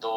2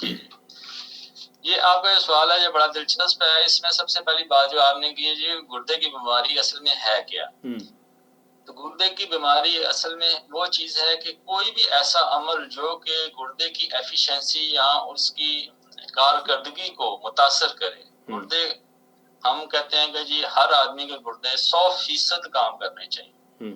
جی یہ آپ کا جو سوال ہے یہ بڑا دلچسپ ہے. اس میں سب سے پہلی بات جو آپ نے کی جی گردے کی بیماری اصل میں ہے کیا. تو گردے کی بیماری اصل میں وہ چیز ہے کہ کوئی بھی ایسا عمل جو کہ گردے کی ایفیشنسی یا اس کی کارکردگی کو متاثر کرے. گردے ہم کہتے ہیں کہ جی ہر آدمی کے گردے 100% کام کرنے چاہیے.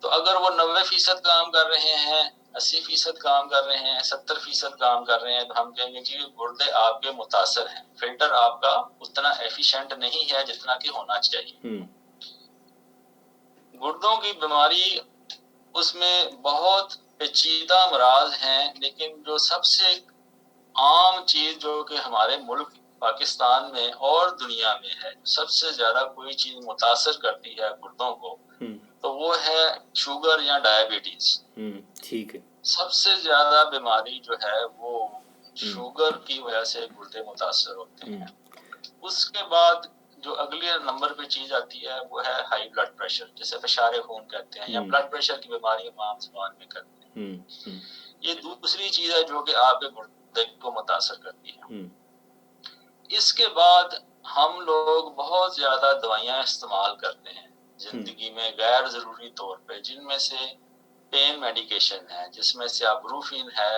تو اگر وہ 90% کام کر رہے ہیں، 80% کام کر رہے ہیں، 70% کام کر رہے ہیں، تو ہم کہیں گے جی گردے آپ کے متاثر ہیں. فلٹر آپ کا اتنا ایفیشینٹ نہیں ہے جتنا کہ ہونا چاہیے. گردوں کی بیماری اس میں بہت پیچیدہ امراض ہیں، لیکن جو سب سے عام چیز جو کہ ہمارے ملک پاکستان میں اور دنیا میں ہے، سب سے زیادہ کوئی چیز متاثر کرتی ہے گردوں کو تو وہ ہے شوگر یا ڈائبٹیز. ٹھیک ہے. سب سے زیادہ بیماری جو ہے وہ شوگر کی وجہ سے گردے متاثر ہوتے ہیں. اس کے بعد جو اگلی نمبر پہ چیز آتی ہے وہ ہے ہائی بلڈ پریشر، جسے فشار خون کہتے ہیں یا بلڈ پریشر کی بیماری ہم عام زبان میں کرتے ہیں. یہ دوسری چیز ہے جو کہ آپ کے گردے کو متاثر کرتی ہے. اس کے بعد ہم لوگ بہت زیادہ دوائیاں استعمال کرتے ہیں زندگی میں غیر ضروری طور پہ، جن میں سے پین میڈیکیشن ہے، جس میں سے ابروفین ہے،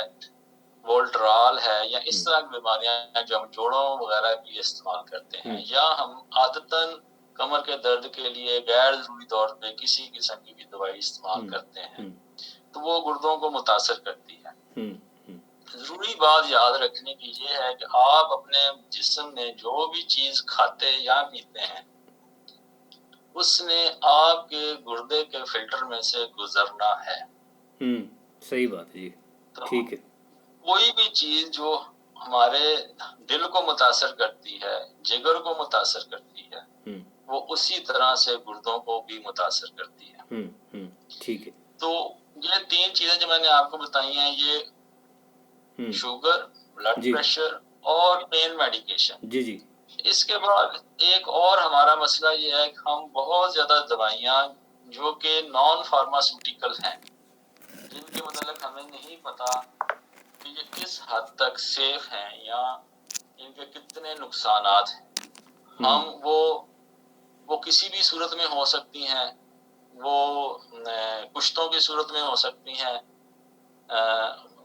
وولٹرال ہے، یا اس طرح کی بیماریاں ہیں جو ہم جوڑوں وغیرہ کے لیے استعمال کرتے ہیں. یا ہم عادتاً کمر کے درد کے لیے غیر ضروری طور پہ کسی قسم کی بھی دوائی استعمال کرتے ہیں، تو وہ گردوں کو متاثر کرتی ہے. ضروری بات یاد رکھنے کی یہ ہے کہ آپ اپنے جسم میں جو بھی چیز کھاتے یا پیتے ہیں اس نے آپ کے گردے کے فلٹر میں سے گزرنا ہے. صحیح بات ہے جی. ٹھیک ہے. کوئی بھی چیز جو ہمارے دل کو متاثر کرتی ہے، جگر کو متاثر کرتی ہے، وہ اسی طرح سے گردوں کو بھی متاثر کرتی ہے. ٹھیک ہے. تو یہ تین چیزیں جو میں نے آپ کو بتائی ہیں، یہ شوگر، بلڈ پریشر اور پین میڈیکیشن. جی جی. اس کے بعد ایک اور ہمارا مسئلہ یہ ہے کہ ہم بہت زیادہ دوائیاں جو کہ نان فارماسیوٹیکل ہیں، جن کے متعلق ہمیں نہیں پتا کہ یہ کس حد تک سیف ہیں یا ان کے کتنے نقصانات ہیں. ہم وہ کسی بھی صورت میں ہو سکتی ہیں، وہ کشتوں کی صورت میں ہو سکتی ہیں،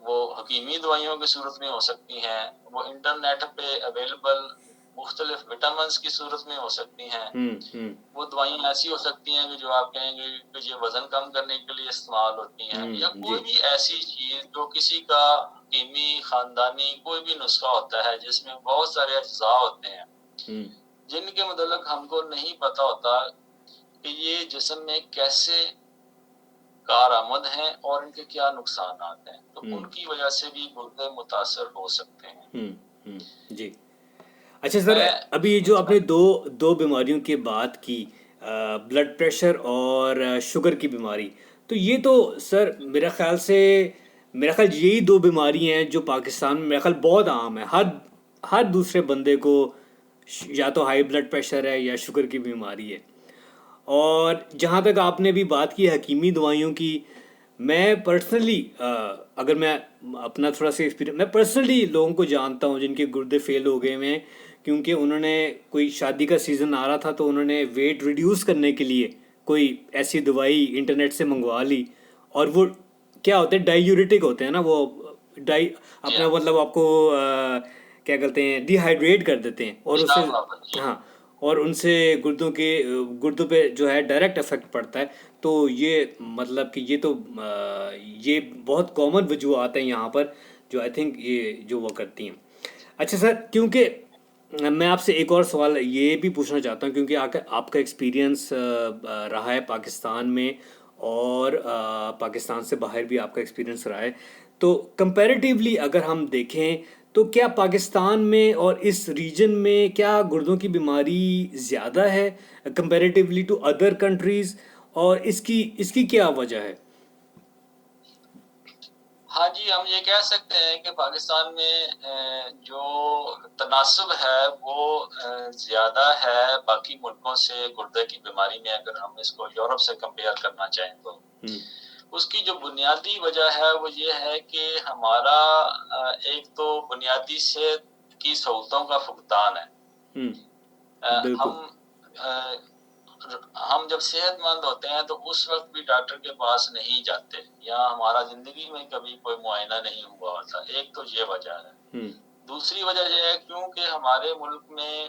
وہ حکیمی دوائیوں کی صورت میں ہو سکتی ہیں، وہ انٹرنیٹ پہ اویلیبل مختلف وٹامنس کی صورت میں ہو سکتی ہیں. وہ دوائیاں ایسی ہو سکتی ہیں کہ جو آپ کہیں گے کہ یہ وزن کم کرنے کے لیے استعمال ہوتی ہیں، یا کوئی بھی ایسی چیز جو کسی کا حکیمی خاندانی کوئی بھی نسخہ ہوتا ہے جس میں بہت سارے اجزاء ہوتے ہیں جن کے متعلق ہم کو نہیں پتا ہوتا کہ یہ جسم میں کیسے کارآمد ہیں اور ان کے کیا نقصانات ہیں، تو ان کی وجہ سے بھی گردے متاثر ہو سکتے ہیں. جی. اچھا سر، ابھی یہ جو آپ نے دو بیماریوں کی بات کی، بلڈ پریشر اور شوگر کی بیماری، تو یہ تو سر میرا خیال یہی دو بیماری ہیں جو پاکستان میں میرا خیال بہت عام ہے. ہر دوسرے بندے کو یا تو ہائی بلڈ پریشر ہے یا شوگر کی بیماری ہے. اور جہاں تک آپ نے بھی بات کی حکیمی دوائیوں کی، میں پرسنلی اگر میں اپنا تھوڑا سا ایکسپیرینس، میں پرسنلی لوگوں کو جانتا ہوں جن کے گردے فیل ہو گئے ہیں، کیونکہ انہوں نے کوئی شادی کا سیزن آ رہا تھا تو انہوں نے ویٹ ریڈیوس کرنے کے لیے کوئی ایسی دوائی انٹرنیٹ سے منگوا لی، اور وہ کیا ہوتے ہیں، ڈائی یوریٹک ہوتے ہیں نا، وہ اپنا مطلب آپ کو کیا کہتے ہیں، ڈی ہائیڈریٹ کر دیتے ہیں، اور اس سے اور ان سے گردوں پہ جو ہے ڈائریکٹ افیکٹ پڑتا ہے. تو یہ مطلب کہ یہ بہت کامن وجوہات ہیں یہاں پر جو آئی تھنک یہ جو وہ کرتی ہیں. اچھا سر، کیونکہ میں آپ سے ایک اور سوال یہ بھی پوچھنا چاہتا ہوں، کیونکہ آپ کا ایکسپیرینس رہا ہے پاکستان میں اور پاکستان سے باہر بھی آپ کا ایکسپیرینس رہا ہے، تو کمپیریٹیولی اگر ہم دیکھیں تو کیا پاکستان میں اور اس ریجن میں کیا گردوں کی بیماری زیادہ ہے کمپیریٹیولی ٹو ادر کنٹریز، اور اس کی کیا وجہ ہے؟ ہاں جی، ہم یہ کہہ سکتے ہیں کہ پاکستان میں جو تناسب ہے وہ زیادہ ہے باقی ملکوں سے گردے کی بیماری میں، اگر ہم اس کو یورپ سے کمپیئر کرنا چاہیں تو. اس کی جو بنیادی وجہ ہے وہ یہ ہے کہ ہمارا ایک تو بنیادی صحت کی سہولتوں کا فقدان ہے. بالکل. ہم جب صحت مند ہوتے ہیں تو اس وقت بھی ڈاکٹر کے پاس نہیں جاتے یا ہمارا زندگی میں کبھی کوئی معائنہ نہیں ہوا ہوتا. ایک تو یہ وجہ ہے. دوسری وجہ یہ ہے کیونکہ ہمارے ملک میں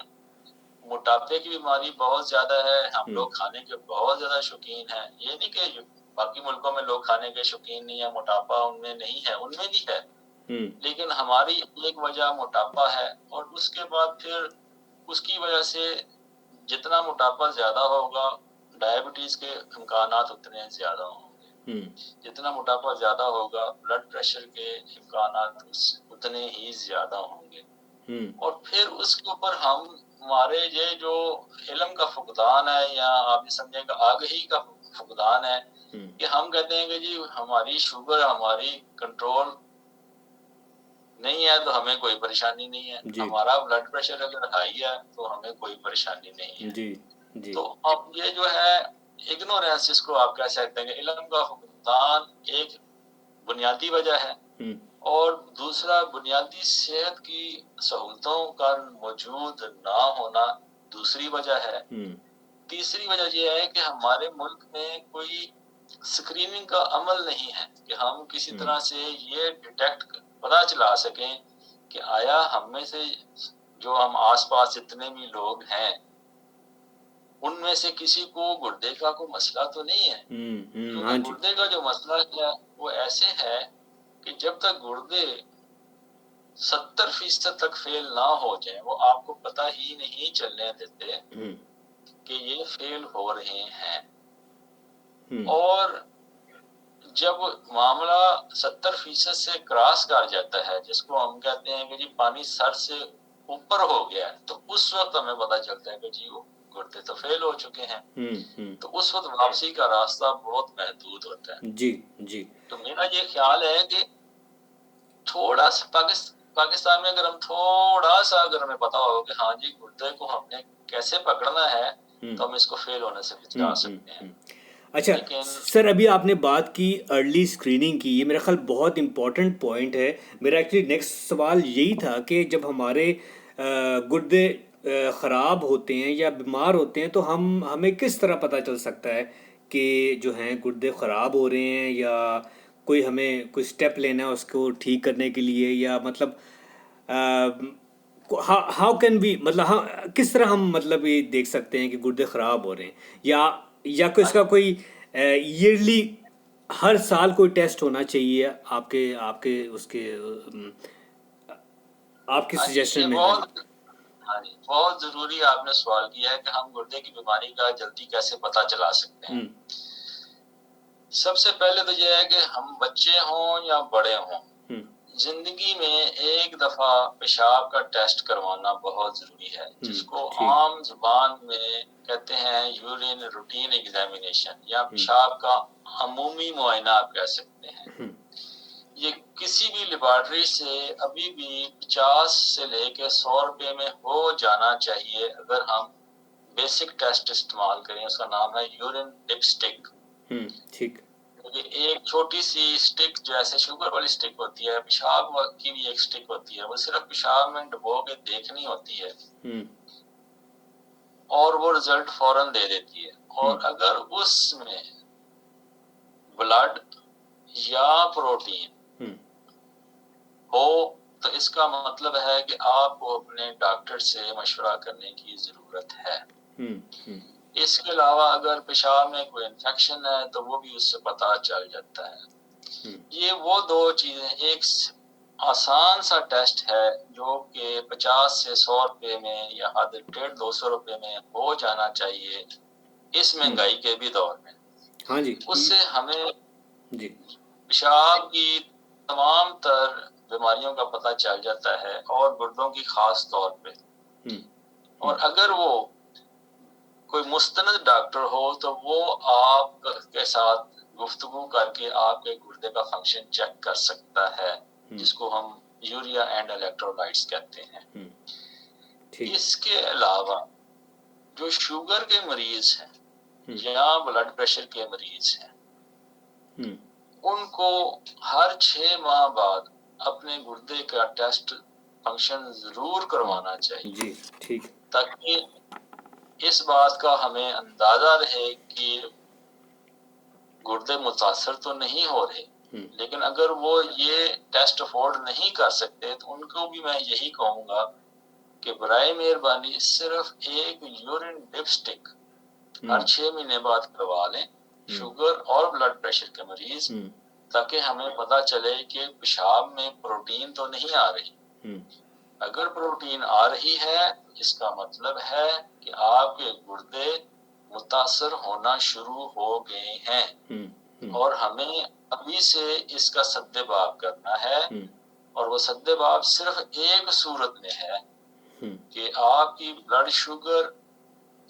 موٹاپے کی بیماری بہت زیادہ ہے. ہم لوگ کھانے کے بہت زیادہ شوقین ہیں. یہ نہیں کہ باقی ملکوں میں لوگ کھانے کے شوقین نہیں ہیں, موٹاپا ان میں نہیں ہے, ان میں بھی ہے, لیکن ہماری ایک وجہ موٹاپا ہے. اور اس کے بعد پھر اس کی وجہ سے جتنا موٹاپا زیادہ ہوگا ڈائبٹیز کے امکانات اتنے زیادہ ہوں گے. جتنا موٹاپا زیادہ ہوگا بلڈ پریشر کے امکانات اتنے ہی زیادہ ہوں گے. اور پھر اس کے اوپر ہمارے یہ جو علم کا فقدان ہے یا آپ یہ سمجھیں کہ آگہی کا فقدان ہے کہ ہم کہتے ہیں کہ جی ہماری شوگر ہماری کنٹرول نہیں ہے تو ہمیں کوئی پریشانی نہیں ہے. ہمارا بلڈ پریشر اگر ہائی ہے تو ہمیں کوئی پریشانی نہیں ہے. تو اب یہ جو ہے اگنورینس جس کو آپ کہہ سکتے ہیں کہ علم کا فقدان ایک بنیادی وجہ ہے, اور دوسرا بنیادی صحت کی سہولتوں کا موجود نہ ہونا دوسری وجہ ہے. تیسری وجہ یہ ہے کہ ہمارے ملک میں کوئی اسکریننگ کا عمل نہیں ہے کہ ہم کسی طرح سے یہ ڈیٹیکٹ پتہ چلا سکیں کہ آیا ہم میں سے جو ہم آس پاس جتنے بھی لوگ ہیں ان میں سے کسی کو گردے کا کوئی مسئلہ تو نہیں ہے. کیونکہ گردے کا جو مسئلہ ہے وہ ایسے ہے کہ جب تک گردے 70% تک فیل نہ ہو جائیں وہ آپ کو پتہ ہی نہیں چلنے دیتے کہ یہ فیل ہو رہے ہیں. اور جب معاملہ 70% سے کراس کر جاتا ہے جس کو ہم کہتے ہیں کہ جی پانی سر سے اوپر ہو گیا ہے تو اس وقت ہمیں پتہ چلتا ہے کہ جی وہ گردے تو فیل ہو چکے ہیں. تو اس وقت واپسی کا راستہ بہت محدود ہوتا ہے. جی. تو میرا یہ خیال ہے کہ تھوڑا سا پاکستان میں اگر ہم تھوڑا سا اگر ہمیں پتا ہو کہ ہاں جی گردے کو ہم نے کیسے پکڑنا ہے تو ہم اس کو فیل ہونے سے بچا سکتے ہیں. اچھا سر, ابھی آپ نے بات کی ارلی اسکریننگ کی, یہ میرا خیال بہت امپورٹنٹ پوائنٹ ہے. میرا ایکچولی نیکسٹ سوال یہی تھا کہ جب ہمارے گردے خراب ہوتے ہیں یا بیمار ہوتے ہیں تو ہمیں کس طرح پتہ چل سکتا ہے کہ جو ہیں گردے خراب ہو رہے ہیں, یا کوئی ہمیں کوئی اسٹیپ لینا ہے اس کو ٹھیک کرنے کے لیے, یا مطلب ہاؤ کین بی مطلب کس طرح ہم مطلب یہ دیکھ سکتے ہیں کہ گردے خراب ہو رہے ہیں, یا کوئی اس کا کوئی ایئرلی ہر سال کوئی ٹیسٹ ہونا چاہیے آپ کے اس کے آپ کی سجیشن میں؟ بہت ضروری آپ نے سوال کیا ہے کہ ہم گردے کی بیماری کا جلدی کیسے پتہ چلا سکتے ہیں. سب سے پہلے تو یہ ہے کہ ہم بچے ہوں یا بڑے ہوں زندگی میں ایک دفعہ پیشاب کا ٹیسٹ کروانا بہت ضروری ہے, جس کو عام زبان میں کہتے ہیں یورین روٹین ایگزامینیشن یا پیشاب کا عمومی معائنہ آپ کہہ سکتے ہیں. یہ کسی بھی لیبارٹری سے ابھی بھی 50 سے لے کے 100 روپے میں ہو جانا چاہیے اگر ہم بیسک ٹیسٹ استعمال کریں. اس کا نام ہے یورین ڈپ سٹک. ٹھیک. ایک چھوٹی سی سٹک جیسے شوگر والی سٹک ہوتی ہے, پیشاب کی بھی ایک سٹک ہوتی ہے, وہ صرف پیشاب میں ڈبو کے دیکھنی ہوتی ہے اور وہ رزلٹ فوراً دے دیتی ہے. اور اگر اس میں بلڈ یا پروٹین ہو تو اس کا مطلب ہے کہ آپ کو اپنے ڈاکٹر سے مشورہ کرنے کی ضرورت ہے. اس کے علاوہ اگر پیشاب میں کوئی انفیکشن ہے تو وہ بھی اس سے پتہ چل جاتا ہے. یہ وہ دو چیزیں, ایک آسان سا ٹیسٹ ہے جو کہ 50 سے 100 روپے میں یا حد 150-200 روپے میں ہو جانا چاہیے اس مہنگائی کے بھی دور میں. اس سے ہمیں پیشاب کی تمام تر بیماریوں کا پتہ چل جاتا ہے اور گردوں کی خاص طور پہ. اور اگر وہ کوئی مستند ڈاکٹر ہو تو وہ آپ کے ساتھ گفتگو کر کے آپ کے گردے کا فنکشن چیک کر سکتا ہے, جس کو ہم یوریا اینڈ الیکٹرولائٹس کہتے ہیں. اس کے علاوہ جو شوگر کے مریض ہیں یا بلڈ پریشر کے مریض ہیں ان کو ہر 6 ماہ بعد اپنے گردے کا ٹیسٹ فنکشن ضرور کروانا چاہیے جی ٹھیک. تاکہ اس بات کا ہمیں اندازہ رہے کہ گردے متاثر تو نہیں ہو رہے. لیکن اگر وہ یہ ٹیسٹ افورڈ نہیں کر سکتے تو ان کو بھی میں یہی کہوں گا کہ برائے مہربانی صرف ایک یورین ڈپ سٹک ہر 6 مہینے بعد کروا لیں شوگر اور بلڈ پریشر کے مریض، تاکہ ہمیں پتہ چلے کہ پیشاب میں پروٹین تو نہیں آ رہی. اگر پروٹین آ رہی ہے اس کا مطلب ہے کہ آپ کے گردے متاثر ہونا شروع ہو گئے ہیں اور ہمیں ابھی سے اس کا سد باب کرنا ہے. اور وہ سد باب صرف ایک صورت میں ہے کہ آپ کی بلڈ شوگر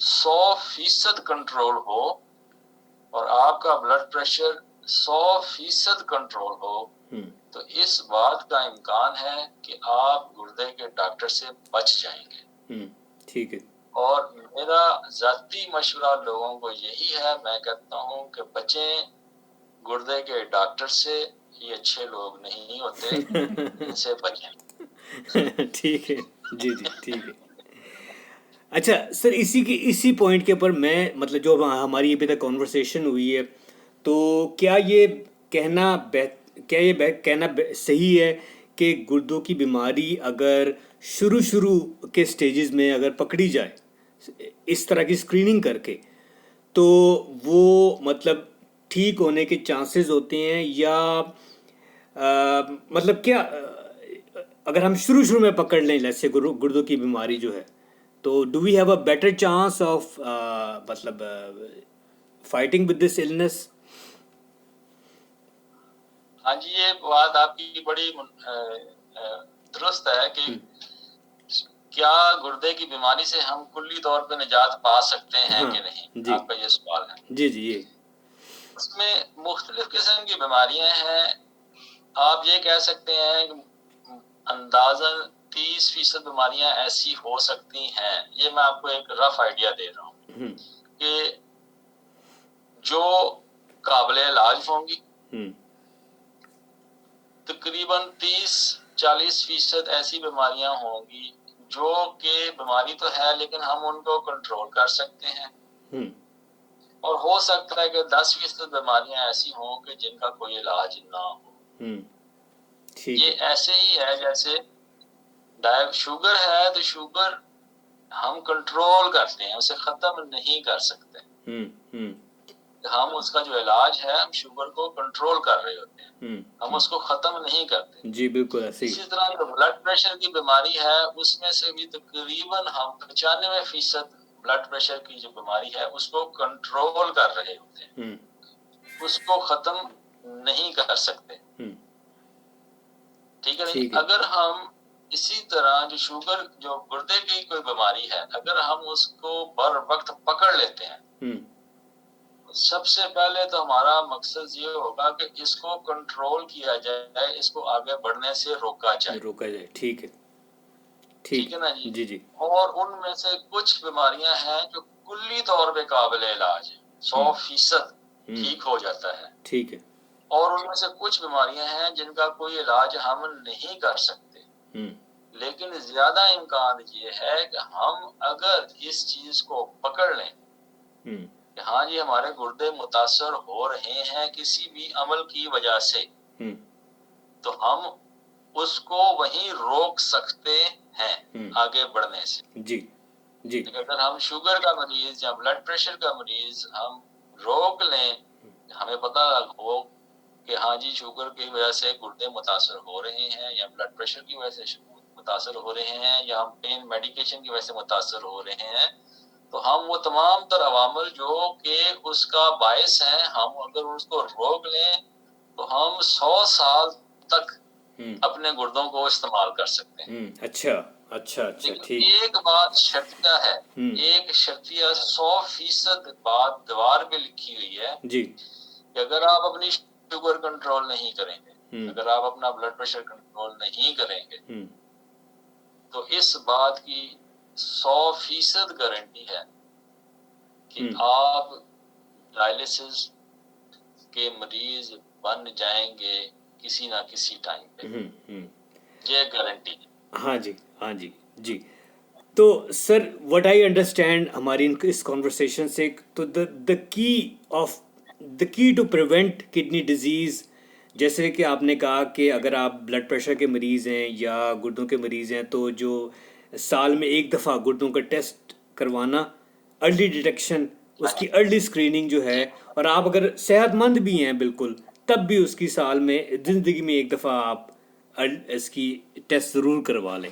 100% کنٹرول ہو اور آپ کا بلڈ پریشر 100% کنٹرول ہو. تو اس بات کا امکان ہے کہ آپ گردے کے ڈاکٹر سے بچ جائیں گے. ٹھیک ہے. اور میرا ذاتی مشورہ لوگوں کو یہی ہے، میں کہتا ہوں کہ بچیں گردے کے ڈاکٹر سے، یہ اچھے لوگ نہیں ہوتے، ان سے بچیں. ٹھیک ہے. جی جی ٹھیک ہے. اچھا سر، اسی پوائنٹ کے اوپر میں مطلب جو ہماری ابھی تک کانورسیشن ہوئی ہے، تو کیا یہ کہنا صحیح ہے کہ گردوں کی بیماری اگر شروع کے سٹیجز میں اگر پکڑی جائے اس طرح کی اسکریننگ کر کے، تو وہ مطلب ٹھیک ہونے کے چانسز ہوتے ہیں، یا مطلب کیا اگر ہم شروع میں پکڑ لیں جیسے گردوں کی بیماری جو ہے، تو do we have a better chance of مطلب فائٹنگ ود دس illness؟ ہاں جی، یہ بات آپ کی بڑی درست ہے کہ کیا گردے کی بیماری سے ہم کلی طور پہ نجات پا سکتے ہیں کہ نہیں، آپ کا یہ سوال ہے. جی جی. یہ اس میں مختلف قسم کی بیماریاں ہیں. آپ یہ کہہ سکتے ہیں کہ اندازاً 30% بیماریاں ایسی ہو سکتی ہیں. یہ میں آپ کو ایک رف آئیڈیا دے رہا ہوں کہ جو قابل علاج ہوں گی. تقریباً 30-40% ایسی بیماریاں ہوں گی جو کہ بیماری تو ہے لیکن ہم ان کو کنٹرول کر سکتے ہیں. اور ہو سکتا ہے کہ 10% بیماریاں ایسی ہوں کہ جن کا کوئی علاج نہ ہو. یہ ایسے ہی ہے جیسے شوگر ہے تو شوگر ہم کنٹرول کرتے ہیں، اسے ختم نہیں کر سکتے. ہم اس کا جو علاج ہے، ہم شوگر کو کنٹرول کر رہے ہوتے ہیں، ہم اس کو ختم نہیں کرتے. جی بالکل ایسے ہی. اسی طرح جو بلڈ پریشر کی بیماری ہے اس میں سے بھی تقریباً ہم 95% بلڈ پریشر کی جو بیماری ہے اس کو کنٹرول کر رہے ہوتے ہیں، اس کو ختم نہیں کر سکتے. ٹھیک ہے نہیں. اگر ہم اسی طرح جو شوگر جو گردے کی کوئی بیماری ہے، اگر ہم اس کو بر وقت پکڑ لیتے ہیں، سب سے پہلے تو ہمارا مقصد یہ ہوگا کہ اس کو کنٹرول کیا جائے، اس کو آگے بڑھنے سے روکا جائے. ٹھیک ہے. ٹھیک ہے نا جی. جی. اور ان میں سے کچھ بیماریاں ہیں جو کلی طور پہ قابل علاج ہیں، 100% ٹھیک ہو جاتا ہے. ٹھیک ہے. اور ان میں سے کچھ بیماریاں ہیں جن کا کوئی علاج ہم نہیں کر سکتے. لیکن زیادہ امکان یہ ہے کہ ہم اگر اس چیز کو پکڑ لیں کہ ہاں جی ہمارے گردے متاثر ہو رہے ہیں کسی بھی عمل کی وجہ سے، تو ہم اس کو وہیں روک سکتے ہیں آگے بڑھنے سے. جی جی. اگر ہم شوگر کا مریض یا بلڈ پریشر کا مریض ہم روک لیں، ہمیں پتہ ہو کہ ہاں جی شوگر کی وجہ سے گردے متاثر ہو رہے ہیں یا بلڈ پریشر کی وجہ سے متاثر ہو رہے ہیں یا ہم پین میڈیکیشن کی وجہ سے متاثر ہو رہے ہیں، تو ہم وہ تمام تر عوامل جو کہ اس کا باعث ہیں، ہم اگر اس کو روک لیں تو ہم 100 سال تک اپنے گردوں کو استعمال کر سکتے ہیں. اچھا لیکن ایک بات شرطیہ ہے، ایک شرطیہ 100% بات دیوار پہ لکھی ہوئی ہے کہ اگر آپ اپنی شوگر کنٹرول نہیں کریں گے، اگر آپ اپنا بلڈ پریشر کنٹرول نہیں کریں گے، تو اس بات کی 100% گارنٹی ہے کہ آپ ڈائلسس کے مریض بن جائیں گے کسی نہ کسی ٹائم پہ، یہ گارنٹی ہے۔ ہاں جی، ہاں جی، جی۔ تو سر وٹ آئی انڈرسٹینڈ ہماری اس کانورسیشن سے، تو دا کی ٹو پریونٹ کڈنی ڈیزیز، جیسے کہ آپ نے کہا کہ اگر آپ بلڈ پریشر کے مریض ہیں یا گردوں کے مریض ہیں تو جو سال میں ایک دفعہ گردوں کا ٹیسٹ کروانا، ارلی ڈیٹیکشن، اس کی ارلی اسکریننگ جو ہے، اور آپ اگر صحت مند بھی ہیں بالکل تب بھی اس کی سال میں زندگی میں ایک دفعہ آپ اس کی ٹیسٹ ضرور کروا لیں۔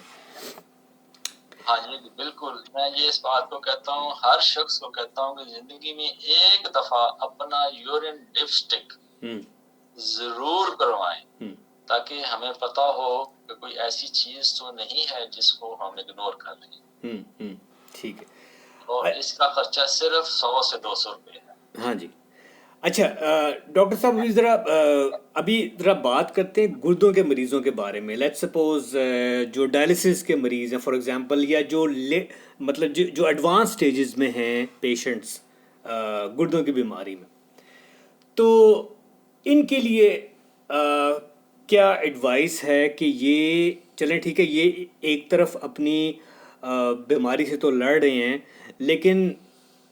ہاں جی بالکل، میں یہ اس بات کو کہتا ہوں، ہر شخص کو کہتا ہوں کہ زندگی میں ایک دفعہ اپنا یورین ڈپسٹک ضرور کروائیں، تاکہ ہمیں پتا ہو کہ کوئی ایسی چیز تو نہیں ہے جس کو ہم اگنور کر رہے ہیں۔ ٹھیک ہے، اور اس کا خرچہ صرف 100 سے 200 روپے ہے۔ ہاں جی۔ اچھا ڈاکٹر صاحب ابھی ذرا بات کرتے ہیں گردوں کے مریضوں کے بارے میں۔ لیٹ سپوز جو ڈائلسس کے مریض ہیں فار ایگزامپل، یا جو مطلب جو ایڈوانس سٹیجز میں ہیں پیشنٹس گردوں کی بیماری میں، تو ان کے لیے کیا ایڈوائس ہے کہ یہ چلیں ٹھیک ہے، یہ ایک طرف اپنی بیماری سے تو لڑ رہے ہیں، لیکن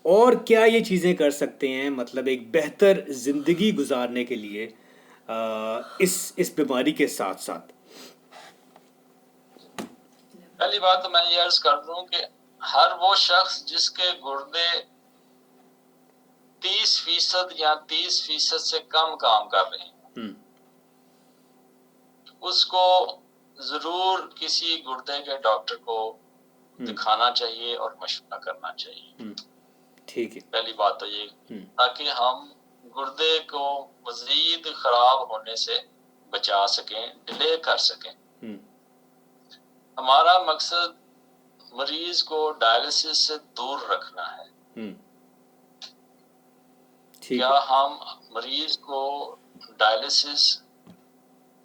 اور کیا یہ چیزیں کر سکتے ہیں مطلب ایک بہتر زندگی گزارنے کے لیے اس بیماری کے ساتھ ساتھ؟ پہلی بات تو میں یہ عرض کر دوں کہ ہر وہ شخص جس کے گردے 30% یا 30% سے کم کام کر رہے ہیں، اس کو ضرور کسی گردے کے ڈاکٹر کو دکھانا چاہیے اور مشورہ کرنا چاہیے۔ ٹھیک ہے، پہلی بات تو یہ، تاکہ ہم گردے کو مزید خراب ہونے سے بچا سکیں، ڈیلے کر سکیں۔ ہمارا مقصد مریض کو ڈائلسس سے دور رکھنا ہے۔ کیا ہم مریض کو ڈائلسس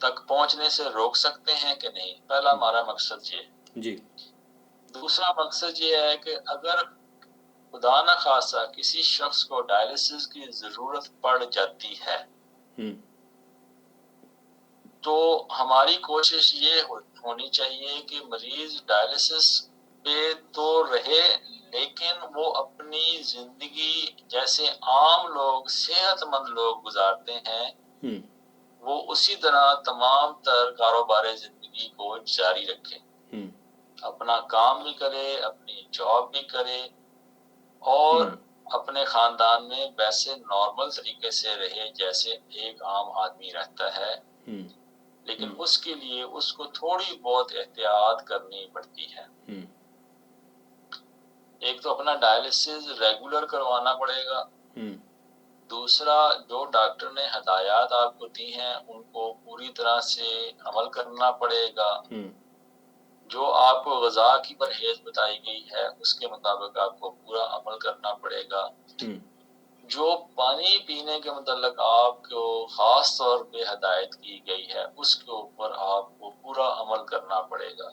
تک پہنچنے سے روک سکتے ہیں کہ نہیں؟ پہلا ہمارا مقصد یہ ہے۔ جی۔ دوسرا مقصد یہ ہے کہ اگر خدا نہ خواستہ کسی شخص کو ڈائلسس کی ضرورت پڑ جاتی ہے تو ہماری کوشش یہ ہونی چاہیے کہ مریض ڈائلسس پہ تو رہے، لیکن وہ اپنی زندگی جیسے عام لوگ، صحت مند لوگ گزارتے ہیں، وہ اسی طرح تمام تر کاروبار زندگی کو جاری رکھے، اپنا کام بھی کرے، اپنی جاب بھی کرے، اور اپنے خاندان میں ویسے نارمل طریقے سے رہے جیسے ایک عام آدمی رہتا ہے، لیکن اس کے لیے اس کو تھوڑی بہت احتیاط کرنی پڑتی ہے۔ ایک تو اپنا ڈائلسس ریگولر کروانا پڑے گا، دوسرا جو ڈاکٹر نے ہدایات آپ کو دی ہیں ان کو پوری طرح سے عمل کرنا پڑے گا، جو آپ کو غذا کی پرہیز بتائی گئی ہے اس کے مطابق آپ کو پورا عمل کرنا پڑے گا، جو پانی پینے کے متعلق آپ کو خاص طور پہ ہدایت کی گئی ہے اس کے اوپر آپ کو پورا عمل کرنا پڑے گا،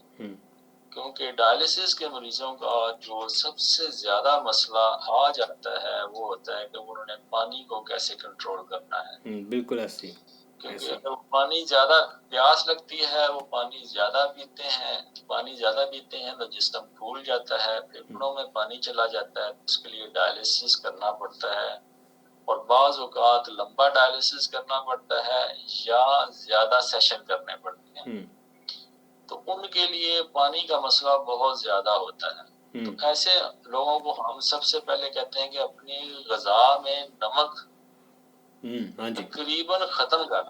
کیونکہ ڈائلسس کے مریضوں کا جو سب سے زیادہ مسئلہ آ جاتا ہے وہ ہوتا ہے کہ انہوں نے پانی کو کیسے کنٹرول کرنا ہے۔ بالکل ایسی، کیونکہ اگر پانی زیادہ پیاس لگتی ہے، وہ پانی زیادہ پیتے ہیں، تو جسم پھول جاتا ہے، پھیپھڑوں میں پانی چلا جاتا ہے، اس کے لیے ڈائلسس کرنا پڑتا ہے، اور بعض اوقات لمبا ڈائلسس کرنا پڑتا ہے یا زیادہ سیشن کرنے پڑتے ہیں، تو ان کے لیے پانی کا مسئلہ بہت زیادہ ہوتا ہے۔ تو ایسے لوگوں کو ہم سب سے پہلے کہتے ہیں کہ اپنی غذا میں نمک تقریباً ختم کر،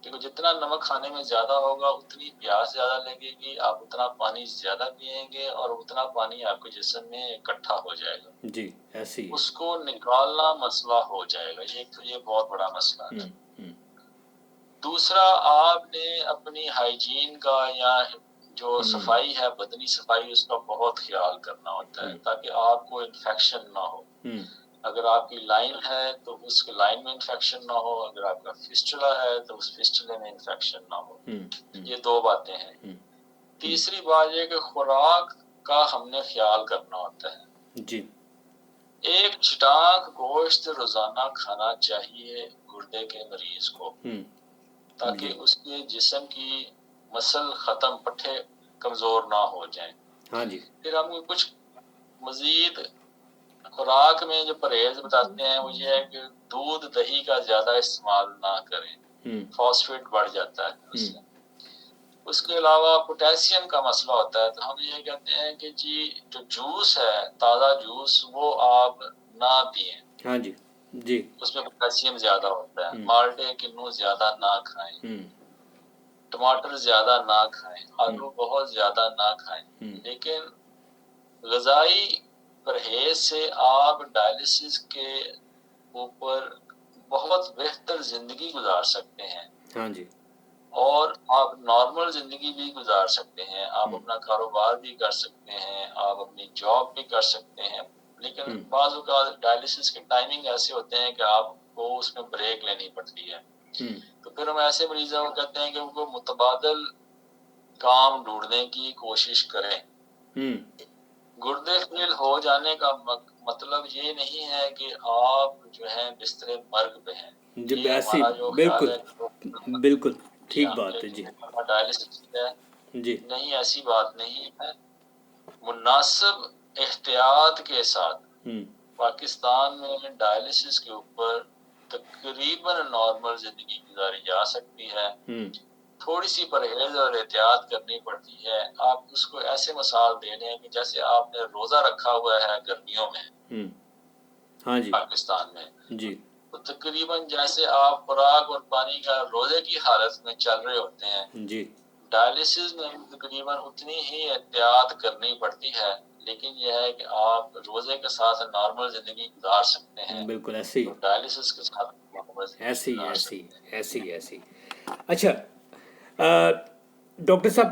کیونکہ جتنا نمک کھانے میں زیادہ ہوگا اتنی پیاس زیادہ لگے گی، آپ اتنا پانی زیادہ پیئیں گے اور اتنا پانی آپ کے جسم میں اکٹھا ہو جائے گا، جی ایسی اس کو نکالنا مسئلہ ہو جائے گا۔ یہ بہت بڑا مسئلہ ہے۔ دوسرا، آپ نے اپنی ہائیجین کا یا جو صفائی ہے، بدنی صفائی، اس کا بہت خیال کرنا ہوتا ہے تاکہ آپ کو انفیکشن نہ ہو۔ اگر آپ کی لائن ہے تو اس کے لائن میں انفیکشن نہ ہو، اگر آپ کا فسٹولا ہے تو اس فسٹولے میں انفیکشن نہ ہو۔ یہ دو باتیں ہیں۔ تیسری بات یہ کہ خوراک کا ہم نے خیال کرنا ہوتا ہے۔ جی، ایک چٹاک گوشت روزانہ کھانا چاہیے گردے کے مریض کو، ہم، تاکہ جی اس کے جسم کی مسل ختم، پٹھے کمزور نہ ہو جائیں۔ ہاں جی پھر ہم کچھ مزید خوراک میں جو پرہیز بتاتے ہیں وہ یہ ہے کہ دودھ دہی کا زیادہ استعمال نہ کریں، ہم، فاسفیٹ بڑھ جاتا ہے اس ہم، سے۔ اس کے علاوہ پوٹیشیم کا مسئلہ ہوتا ہے، تو ہم یہ کہتے ہیں کہ جی جو جوس ہے، تازہ جوس، وہ آپ نہ پئیں، ہاں جی جی اس میں پوٹیشیم زیادہ ہوتا ہے۔ ہم، مالٹے کنو زیادہ نہ کھائیں، ہم، ٹماٹر زیادہ نہ کھائیں، ہم، آلو بہت زیادہ نہ کھائیں۔ ہم، لیکن غذائی پرہیز سے آپ ڈائلسس کے اوپر بہت بہتر زندگی گزار سکتے ہیں، ہاں جی اور آپ نارمل زندگی بھی گزار سکتے ہیں، آپ ہم، اپنا کاروبار بھی کر سکتے ہیں، آپ اپنی جاب بھی کر سکتے ہیں۔ لیکن ہم، بعض اوقات ڈائلسس کے ٹائمنگ ایسے ہوتے ہیں کہ آپ کو اس میں بریک لینی پڑتی ہے، ہم، تو پھر ہم ایسے مریضوں کو کہتے ہیں کہ ان کو متبادل کام ڈھونڈنے کی کوشش کریں۔ ہم، گردے فیل ہو جانے کا مطلب یہ نہیں ہے کہ آپ جو ہے بستر مرگ پہ ہیں، جب یہ ایسی ہمارا جو خیال بالکل ہے کہ بالکل جی ٹھیک ہاں بات ہے جی کہ ڈائلسس ہے، جی نہیں، ایسی بات نہیں ہے۔ مناسب احتیاط کے ساتھ ہم، پاکستان میں ڈائلسس کے اوپر تقریباً نارمل زندگی گزاری جا سکتی ہے۔ ہم، تھوڑی سی پرہیز اور احتیاط کرنی پڑتی ہے۔ آپ اس کو ایسے مثال دے لیں کہ جیسے آپ نے روزہ رکھا ہوا ہے گرمیوں میں ہم، ہاں جی پاکستان میں، جی تو تقریباً جیسے آپ خوراک اور پانی کا روزے کی حالت میں چل رہے ہوتے ہیں، جی ڈائلسس میں تقریباً اتنی ہی احتیاط کرنی پڑتی ہے، لیکن یہ ہے کہ آپ روزے کے ساتھ نارمل زندگی گزار سکتے ہیں، بالکل ایسے ہی تو ڈائلسس کے ساتھ نارمل زندگی ایسے ہی گزار ایسے ہی سکتے ہیں۔ ایسے ہی ایسے ہی اچھا ڈاکٹر صاحب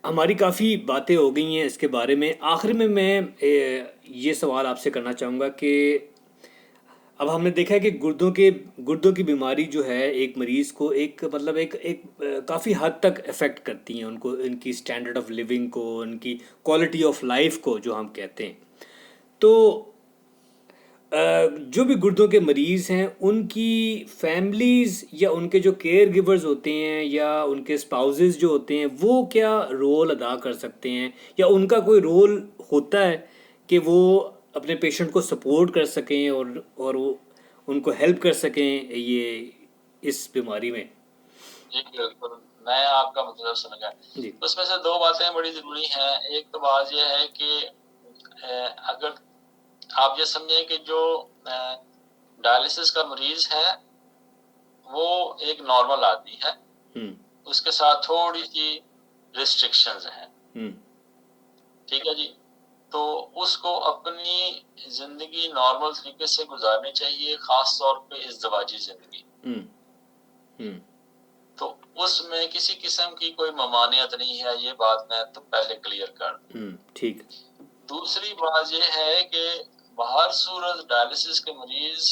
ہماری کافی باتیں ہو گئی ہیں اس کے بارے میں، آخر میں یہ سوال آپ سے کرنا چاہوں گا کہ اب ہم نے دیکھا ہے کہ گردوں کی بیماری جو ہے ایک مریض کو ایک مطلب ایک کافی حد تک افیکٹ کرتی ہیں ان کو، ان کی اسٹینڈرڈ آف لیونگ کو، ان کی کوالٹی آف لائف کو جو ہم کہتے ہیں۔ تو جو بھی گردوں کے مریض ہیں ان کی فیملیز یا ان کے جو کیئر گیورز ہوتے ہیں یا ان کے اسپاؤزز جو ہوتے ہیں وہ کیا رول ادا کر سکتے ہیں، یا ان کا کوئی رول ہوتا ہے کہ وہ اپنے پیشنٹ کو سپورٹ کر سکیں اور وہ ان کو ہیلپ کر سکیں یہ اس بیماری میں؟ جی بالکل، میں آپ کا مطلب سمجھ گیا۔ جی اس میں سے دو باتیں بڑی ضروری ہیں۔ ایک تو بات یہ ہے کہ اگر آپ یہ سمجھیں کہ جو ڈائلسس کا مریض ہے وہ ایک نارمل آدمی ہے، ہم، اس کے ساتھ تھوڑی سی ریسٹرکشنز ہیں، ہم، ٹھیک ہے جی، تو اس کو اپنی زندگی نارمل طریقے سے گزارنی چاہیے، خاص طور پہ ازدواجی زندگی۔ ہم، ہم، تو اس میں کسی قسم کی کوئی ممانعت نہیں ہے، یہ بات میں تو پہلے کلیئر کر دوں۔ ہم، ٹھیک دوسری بات یہ ہے کہ بہر صورت ڈائلسس کے مریض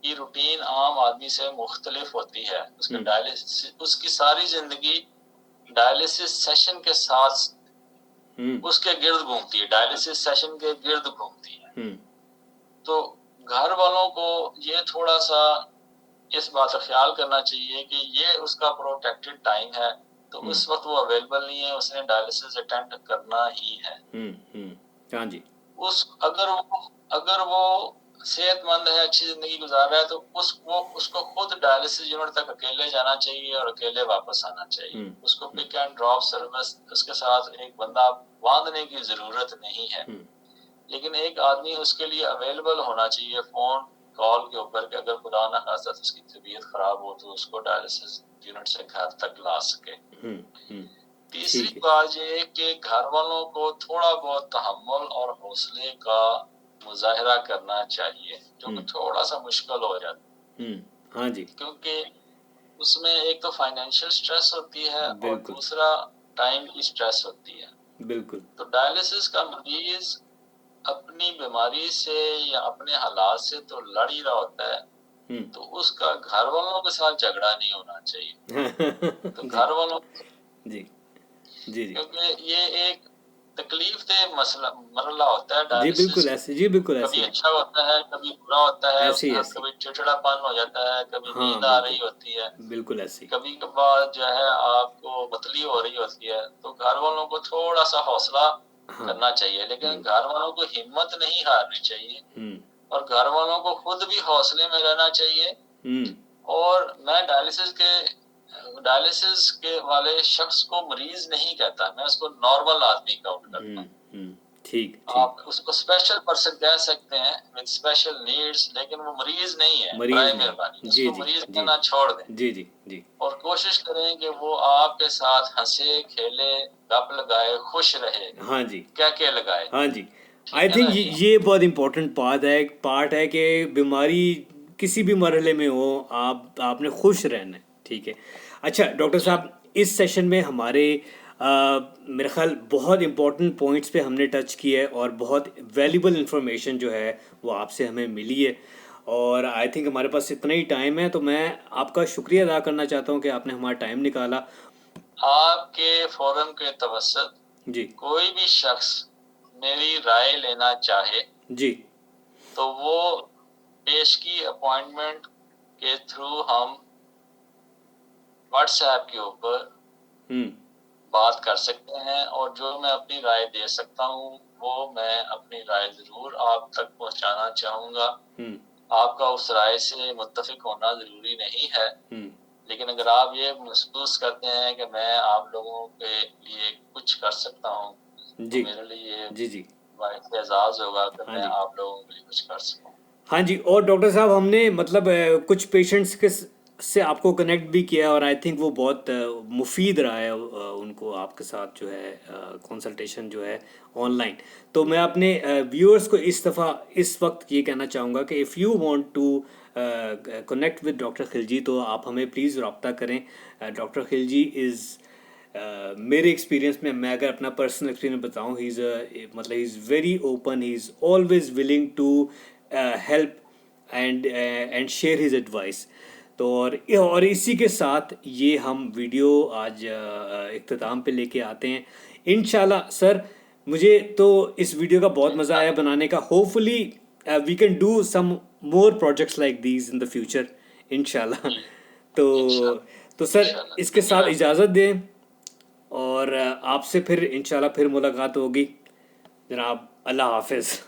کی روٹین عام آدمی سے مختلف ہوتی ہے۔ ہم، اس کی ساری زندگی ڈائلسس سیشن کے ساتھ ہم، اس کے گرد گھومتی ہے، ڈائلسس سیشن کے گرد گھومتی ہے۔ ہم، تو گھر والوں کو یہ تھوڑا سا اس بات کا خیال کرنا چاہیے کہ یہ اس کا پروٹیکٹڈ ٹائم ہے، تو اس وقت وہ اویلیبل نہیں ہے، اس نے ڈائلسس اٹینڈ کرنا ہی ہے۔ ہاں جی اگر وہ صحت مند ہے، اچھی زندگی گزار رہا ہے، تو اس کو خود ڈائلسس یونٹ تک اکیلے جانا چاہیے اور اکیلے واپس آنا چاہیے۔ ہم، اس کو پک اینڈ ڈراپ سروس، اس کے ساتھ ایک بندہ باندھنے کی ضرورت نہیں ہے، ہم، لیکن ایک آدمی اس کے لیے اویلیبل ہونا چاہیے فون کال کے اوپر کہ اگر خدا نہ خاصہ اس کی طبیعت خراب ہو تو اس کو ڈائلسس یونٹ سے گھر تک لا سکے۔ ہم، ہم، تیسری ٹھیک ہے بات یہ ہے کہ گھر والوں کو تھوڑا بہت تحمل اور حوصلے کا مظاہرہ کرنا چاہیے، جو کہ ہم، تھوڑا سا مشکل ہو جاتا ہم، ہاں جی ہے، کیونکہ اس میں ایک تو فائنینشیل سٹریس ہوتی ہے اور بالکل دوسرا ٹائم کی سٹریس ہوتی ہے۔ بالکل تو ڈائلسس کا مریض اپنی بیماری سے یا اپنے حالات سے تو لڑ ہی رہا ہوتا ہے، ہم، تو اس کا گھر والوں کے ساتھ جھگڑا نہیں ہونا چاہیے۔ تو جی گھر والوں، جی جی جی کیونکہ یہ ایک تکلیف دہ مرحلہ ہوتا ہے جی ڈائلسس. بالکل ایسے، جی بالکل ایسے کبھی ہی، اچھا ہوتا ہے، کبھی برا ہوتا ہے، ایسے ہی ایسے ہی، کبھی چڑچڑا پن ہو جاتا ہے، کبھی ہاں نیند آ بالکل رہی ہوتی ہے، بالکل ایسے ہی، کبھی کبھار جو ہے آپ کو متلی ہو رہی ہوتی ہے. تو گھر والوں کو تھوڑا سا حوصلہ ہاں کرنا چاہیے، لیکن بالکل، گھر والوں کو ہمت نہیں ہارنی چاہیے، ہوں اور گھر والوں کو خود بھی حوصلے میں رہنا چاہیے. ہوں اور میں ڈائلسس کے والے شخص کو مریض نہیں کہتا، میں اس کو نارمل آدمی کاؤنٹ کرتا ہوں. ٹھیک ٹھیک، آپ اس کو اسپیشل پرسن کہہ سکتے ہیں with اسپیشل نیڈس، لیکن وہ مریض نہیں ہے. مریض برائے نہیں، مہربانی اس جی کو جی مریض جی کہنا چھوڑ دیں، جی جی جی، اور کوشش کریں کہ وہ آپ کے ساتھ ہنسے کھیلے، گپ لگائے، خوش رہے، ہاں جی کہہ لگائے. ہاں جی. آئی ٹھیک ہے تھنک نا جی؟ یہ بہت امپورٹنٹ پارٹ ہے کہ بیماری کسی بھی مرحلے میں ہو، آپ نے خوش رہنا ہے. ٹھیک ہے. اچھا ڈاکٹر جی صاحب، اس سیشن میں ہمارے میرے خیال بہت امپورٹنٹ پوائنٹس پہ ہم نے ٹچ کیا ہے، اور بہت ویلیبل انفارمیشن جو ہے وہ آپ سے ہمیں ملی ہے. اور آئی تھنک ہمارے پاس اتنا ہی ٹائم ہے، تو میں آپ کا شکریہ ادا کرنا چاہتا ہوں کہ آپ نے ہمارا ٹائم نکالا. آپ کے فورم کے توسط جی کوئی بھی شخص میری رائے لینا چاہے جی تو وہ پیشگی اپوائنٹمنٹ کے تھرو ہم واٹس ایپ کے اوپر ہوں بات کر سکتے ہیں، اور جو میں اپنی رائے دے سکتا ہوں وہ میں اپنی رائے ضرور آپ تک پہنچانا چاہوں گا. ہوں آپ کا اس رائے سے متفق ہونا ضروری نہیں ہے، ہوں لیکن اگر آپ یہ محسوس کرتے ہیں کہ میں آپ لوگوں کے لیے کچھ کر سکتا ہوں تو جی میرے لیے جی جی باعث اعزاز ہوگا کہ ہاں میں جی آپ لوگوں کے لیے کچھ کر سکوں. ہاں جی. اور ڈاکٹر صاحب ہم نے مطلب کچھ پیشنٹس سے آپ کو کنیکٹ بھی کیا، اور آئی تھنک وہ بہت مفید رہا ہے ان کو آپ کے ساتھ جو ہے کنسلٹیشن جو ہے آن لائن. تو میں اپنے ویورز کو اس وقت یہ کہنا چاہوں گا کہ if you want to connect with doctor Khilji تو آپ ہمیں پلیز رابطہ کریں. ڈاکٹر خلجی از میرے ایکسپیرینس میں اگر اپنا پرسنل ایکسپیرینس بتاؤں، he is very open, he is always willing to help and share his advice. تو اور اسی کے ساتھ یہ ہم ویڈیو آج اختتام پہ لے کے آتے ہیں. انشاءاللہ سر، مجھے تو اس ویڈیو کا بہت مزہ آیا بنانے کا. Hopefully we can do some more projects like these in the future انشاءاللہ. تو سر اس کے ساتھ اجازت دیں، اور آپ سے پھر انشاءاللہ پھر ملاقات ہوگی جناب. اللہ حافظ.